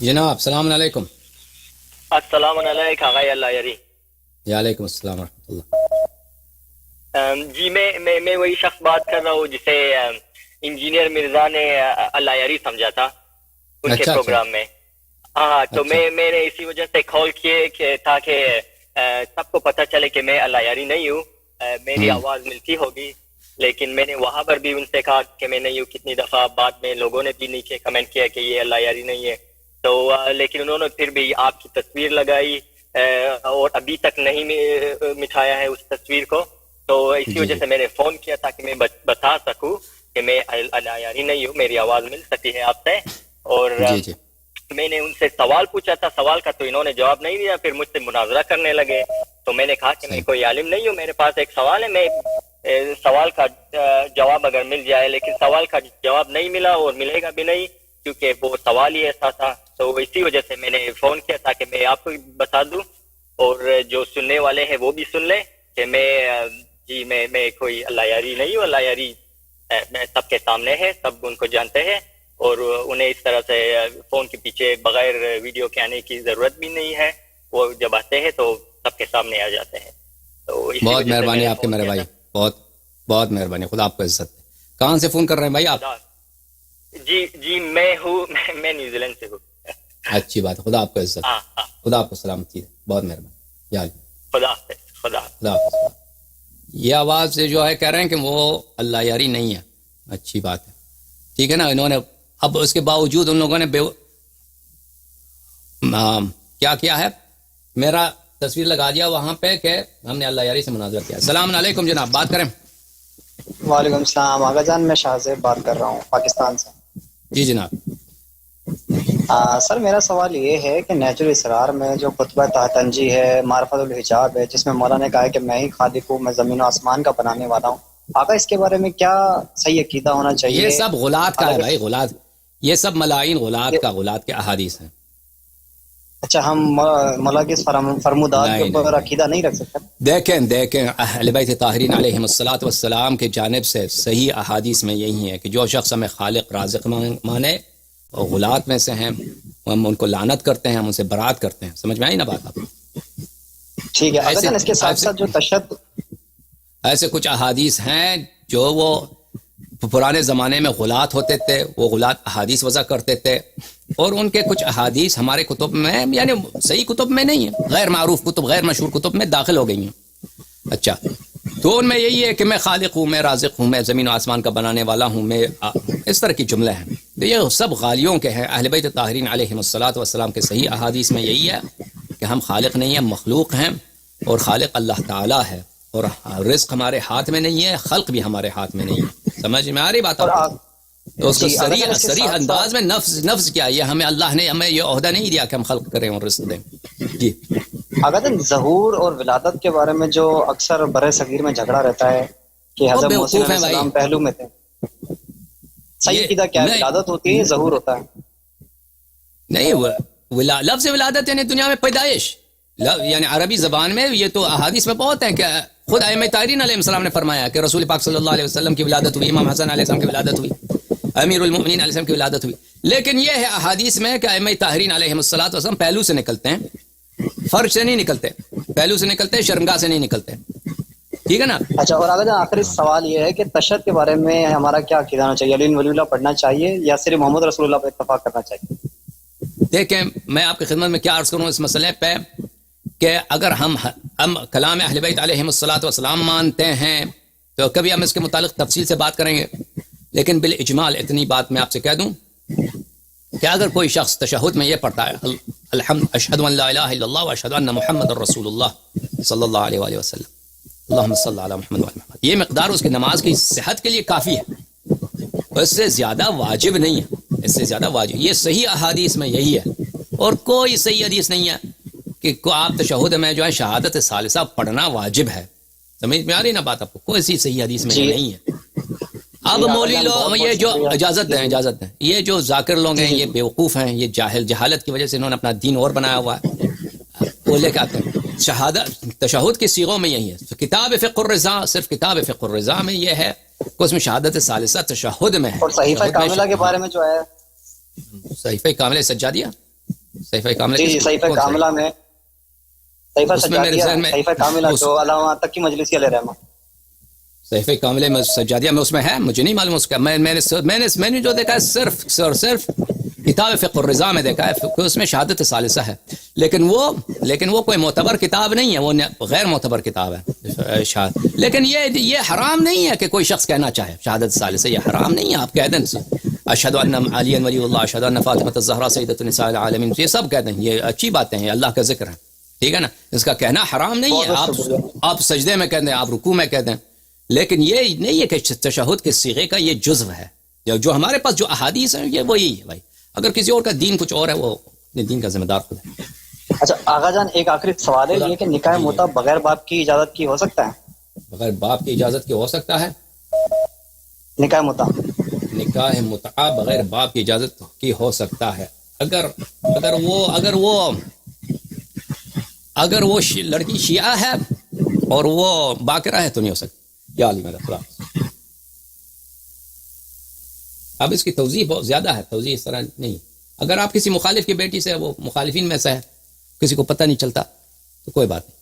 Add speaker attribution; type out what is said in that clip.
Speaker 1: جناب السلام علیکم.
Speaker 2: السلام علیکم آغا اللہ یاری.
Speaker 1: وعلیکم السلام ورحمۃ اللہ.
Speaker 2: جی میں وہی شخص بات کر رہا ہوں جسے انجینئر مرزا نے اللہ یاری سمجھا تھا ان کے پروگرام میں. ہاں تو میں نے اسی وجہ سے کال کیے کہ تاکہ سب کو پتہ چلے کہ میں اللہ یاری نہیں ہوں. میری آواز ملتی ہوگی لیکن میں نے وہاں پر بھی ان سے کہا کہ میں نہیں ہوں. کتنی دفعہ بعد میں لوگوں نے بھی نیچے کمنٹ کیا کہ یہ اللہ یاری نہیں ہے. تو لیکن انہوں نے پھر بھی آپ کی تصویر لگائی اور ابھی تک نہیں مٹھایا ہے اس تصویر کو. تو اسی وجہ سے میں نے فون کیا تاکہ میں بتا سکوں کہ میں اللہ یاری نہیں ہوں. میری آواز مل سکتی ہے آپ سے. اور میں نے ان سے سوال پوچھا تھا, سوال کا تو انہوں نے جواب نہیں دیا. پھر مجھ سے مناظرہ کرنے لگے. تو میں نے کہا کہ میں کوئی عالم نہیں ہوں, میرے پاس ایک سوال ہے, میں سوال کا جواب اگر مل جائے, لیکن سوال کا جواب نہیں ملا اور ملے گا بھی نہیں کیونکہ وہ سوال ہی ایسا تھا. تو اسی وجہ سے میں نے فون کیا تاکہ میں آپ کو بتا دوں اور جو سننے والے ہیں وہ بھی سن لیں کہ میں کوئی اللہ یاری نہیں ہوں. اللہ یاری سب کے سامنے ہے, سب ان کو جانتے ہیں اور انہیں اس طرح سے فون کے پیچھے بغیر ویڈیو کے آنے کی ضرورت بھی نہیں ہے. وہ جب آتے ہیں تو سب کے سامنے آ جاتے ہیں. تو
Speaker 1: بہت مہربانی آپ کے میرے بھائی, بہت بہت مہربانی. خدا آپ کو عزت دے. کہاں سے فون کر رہے ہیں بھائی آپ؟
Speaker 2: جی میں ہوں, میں نیوزی لینڈ سے ہوں.
Speaker 1: اچھی بات ہے. خدا آپ کو عزت, خدا آپ کو سلامتی ہے. بہت مہربانی.
Speaker 2: خدا حافظ.
Speaker 1: یہ آواز سے جو ہے کہہ رہے ہیں کہ وہ اللہ یاری نہیں ہے. اچھی بات ہے, ٹھیک ہے نا. انہوں نے اب اس کے باوجود ان لوگوں نے کیا کیا ہے, میرا تصویر لگا دیا وہاں پہ کہ ہم نے اللہ یاری سے مناظرہ کیا. السلام علیکم جناب, بات کریں.
Speaker 3: وعلیکم السلام آغا جان, میں شاہ زیب بات کر رہا ہوں پاکستان سے.
Speaker 1: جی جناب.
Speaker 3: سر میرا سوال یہ ہے کہ نیچر اسرار میں جو خطبہ تہتنجی ہے, معرفت الحجاب ہے, جس میں مولا نے کہا ہے کہ میں ہی خالق ہوں, میں زمین و آسمان کا بنانے والا ہوں, آقا اس کے بارے میں کیا صحیح عقیدہ ہونا چاہیے؟
Speaker 1: یہ سب غلات کا ہے بھائی, غلات. یہ سب ملائن غلات کے احادیث ہیں.
Speaker 3: اچھا, ہم مولا کے فرمودات کے اوپر عقیدہ نہیں رکھ سکتے؟
Speaker 1: دیکھیں اہل بیت طاہرین علیہم الصلوۃ والسلام کے جانب سے صحیح احادیث میں یہی ہے کہ جو شخص ہمیں خالق رازق مانے اور غلات میں سے ہیں, ہم ان کو لعنت کرتے ہیں, ہم ان سے برات کرتے ہیں. سمجھ میں آئی نا بات آپ؟
Speaker 3: ٹھیک ہے. اس کے ساتھ ساتھ جو
Speaker 1: ایسے کچھ احادیث ہیں جو وہ پرانے زمانے میں غلات ہوتے تھے, وہ غلات احادیث وضع کرتے تھے, اور ان کے کچھ احادیث ہمارے کتب میں یعنی صحیح کتب میں نہیں ہیں, غیر معروف کتب, غیر مشہور کتب میں داخل ہو گئی ہیں. اچھا, تو ان میں یہی ہے کہ میں خالق ہوں, میں رازق ہوں, میں زمین و آسمان کا بنانے والا ہوں, میں اس طرح کی جملے ہیں. تو یہ سب غالیوں کے ہیں. اہل بیت طاہرین علیہم الصلوۃ والسلام کے صحیح احادیث میں یہی ہے کہ ہم خالق نہیں ہیں, مخلوق ہیں, اور خالق اللہ تعالی ہے, اور رزق ہمارے ہاتھ میں نہیں ہے, خلق بھی ہمارے ہاتھ میں نہیں ہے. سمجھ میں آ رہی بات آپ؟ تو اس کو صریح انداز میں نفس کیا, یہ ہمیں اللہ نے ہمیں یہ عہدہ نہیں دیا کہ ہم خلق کریں اور رزق دیں. جی
Speaker 3: اگر ظہور اور ولادت کے بارے میں جو اکثر برِ صغیر میں جھگڑا رہتا ہے کہ حضرت موسی علیہ السلام پہلو میں تھے, صحیح عقیدہ کیا ہے؟ ولادت ہوتی ہے, ظہور ہوتا ہے؟
Speaker 1: نہیں, لفظ ولادت یعنی دنیا میں پیدائش, یعنی عربی زبان میں یہ تو احادیث میں بہت ہے کہ خود ائمہ طاہرین علیہ السلام نے فرمایا کہ رسول پاک صلی اللہ علیہ وسلم کی ولادت ہوئی, امام حسن علیہ السلام کی ولادت ہوئی, امیر المؤمنین علیہ السلام کی ولادت ہوئی. لیکن یہ ہے احادیث میں کہ ائمہ طاہرین علیہ السلام پہلو سے نکلتے ہیں, فرش سے نہیں نکلتے, پہلو سے نکلتے, شرمگاہ سے نہیں نکلتے. ٹھیک ہے نا.
Speaker 3: اچھا, اور اگر آخری سوال یہ ہے کہ تشہد کے بارے میں ہمارا کیا عقیدہ ہونا چاہیے؟ علی ولی اللہ پڑھنا چاہیے یا صرف محمد رسول اللہ پہ اتفاق کرنا چاہیے؟
Speaker 1: دیکھیں, میں آپ کی خدمت میں کیا عرض کروں اس مسئلے پہ کہ اگر ہم کلام اہل بیت علیہم الصلوۃ والسلام مانتے ہیں تو کبھی ہم اس کے متعلق تفصیل سے بات کریں گے, لیکن بالاجمال اتنی بات میں آپ سے کہہ دوں کہ اگر کوئی شخص تشہد میں یہ پڑھتا ہے الحمد اشہد ان لا الہ الا اللہ واشہد ان محمد رسول اللہ صلی اللہ علیہ وآلہ وسلم اللہم صلی علی محمد وعلی محمد, یہ مقدار اس کی نماز کی صحت کے لیے کافی ہے, اس سے زیادہ واجب نہیں ہے, اس سے زیادہ واجب. یہ صحیح احادیث میں یہی ہے, اور کوئی صحیح حدیث نہیں ہے کہ آپ تشہد میں جو ہے شہادت ثالثہ پڑھنا واجب ہے. سمجھ میں آ رہی نا بات آپ کو؟ کوئی صحیح حدیث میں نہیں ہے. اب مولوی لوگ یہ جو اجازت دیں, یہ جو ذاکر لوگ ہیں یہ بیوقوف ہیں, یہ جہالت کی وجہ سے انہوں نے اپنا دین اور بنایا ہوا ہے. وہ لے کے آتے ہیں شہادت تشہد کی صیغوں میں یہی ہے. کتاب فقہ الرضا, صرف کتاب فقہ الرضا میں یہ ہے کہ اس میں شہادت ثالثہ تشہد میں ہے.
Speaker 3: اور صحیفہ کاملہ کے بارے میں جو ہے
Speaker 1: صحیفہ کاملہ سجادیہ صحیفہ کاملہ
Speaker 3: جی صحیفہ کاملہ میں صحیفہ
Speaker 1: اس میں میرے
Speaker 3: سجادیہ
Speaker 1: ذہن میں
Speaker 3: صحیفہ کاملہ جو علامہ تقی مجلسی علیہ رحمہ
Speaker 1: صحیفہ کاملہ میں سجادیہ میں اس میں ہے، مجھے نہیں معلوم اس کا. میں نے جو دیکھا ہے صرف کتاب فقہ الرضا میں دیکھا ہے کہ اس میں شہادت ثالثہ ہے، لیکن وہ کوئی معتبر کتاب نہیں ہے، وہ غیر معتبر کتاب ہے شہادت. لیکن یہ حرام نہیں ہے کہ کوئی شخص کہنا چاہے شہادت ثالثہ، یہ حرام نہیں ہے. آپ کہہ دیں اشہد ان علی ولی اللہ، اشہد ان فاطمہ الزہرا سیدۃ النساء العالمین، یہ سب کہہ دیں، یہ اچھی باتیں ہیں، اللہ کا ذکر ہے، ٹھیک ہے نا. اس کا کہنا حرام نہیں ہے. آپ سجدے میں کہہ دیں، آپ رکوع میں کہہ دیں، لیکن یہ نہیں ہے کہ تشہد کے صیغے کا یہ جزو ہے. جو ہمارے پاس جو احادیث ہیں یہ وہی ہے بھائی. اگر کسی اور کا دین کچھ اور ہے وہ اپنے دین کا ذمہ دار خود ہے.
Speaker 3: اچھا آغا جان ایک آخری سوال ہے یہ کہ نکاح مطع بغیر باپ کی اجازت کی ہو سکتا ہے؟
Speaker 1: بغیر باپ کی اجازت کی ہو سکتا ہے؟
Speaker 3: نکاح مطع
Speaker 1: بغیر باپ کی اجازت کی ہو سکتا ہے. اگر وہ لڑکی شیعہ ہے اور وہ باقرہ ہے تو نہیں ہو سکتی. یا علی میرا خلاف. اب اس کی توضیح بہت زیادہ ہے، توضیح اس طرح نہیں. اگر آپ کسی مخالف کی بیٹی سے، وہ مخالفین میں سے ہے، کسی کو پتہ نہیں چلتا تو کوئی بات نہیں.